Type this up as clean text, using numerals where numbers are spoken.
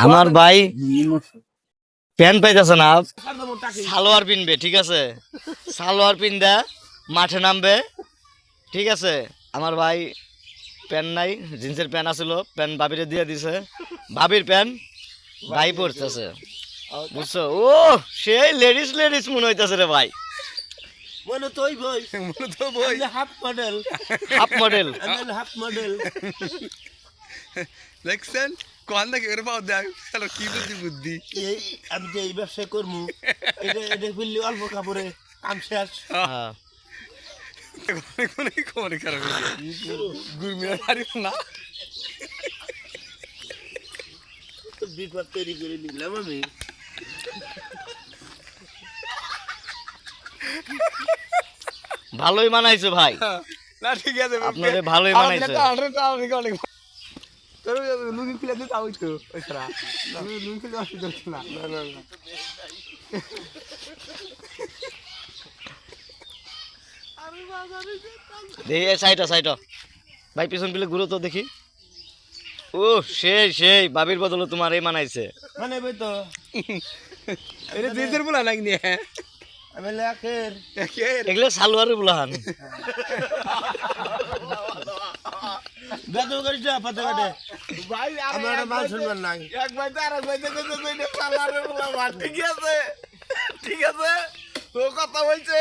আমার ভাই প্যান্ট পাইতেছে না, সালোয়ার পিনবে, ঠিক আছে? সালোয়ার পিনদা মাঠে নামবে, ঠিক আছে? আমার ভাই প্যান্ট নাই, জিন্সের প্যান্ট আসলো, প্যান্ট ভাবিরে দিয়ে দিছে, ভাবির প্যান্ট ভাই পড়তেছে, বুঝছো? ও সেই লেডিস লেডিস মনে হইতেছে রে ভাই, হাফ মডেল। দেখছেন কোন না কেউ পাও দেখ কি বুদ্ধি আমি যে এই ব্যবসা করবো এটা বললি অল্প কাপড়ে কাম শেষ। বিপদ তৈরি করে নিলাম আমি। ভালোই মানাইছো ভাই, না ঠিক আছে আপনাদের ভালোই মানাইছে। লুঙ্গি খুলে দিতে হইতো ওইছাড়া লুঙ্গি খুলে অসুবিধা হচ্ছে না। সাইটা সাইটা ভাই, পিছন পিলে ঘুরো তো দেখি। ও সেই সেই বাবির বদলে তোমার এই মানাইছে, মানে বই তো এটা জিন্সের বলা লাগনি। আমি লেখের এগুলো সালোয়ারের বুলাহান। বেদম করিস না পাতে কাটে ভাই, আমার মান সম্মান নাই। এক ভাই তো আরেক ভাই দেখে তো সালারে বলা ঠিক আছে ঠিক আছে, ও কথা বলছে।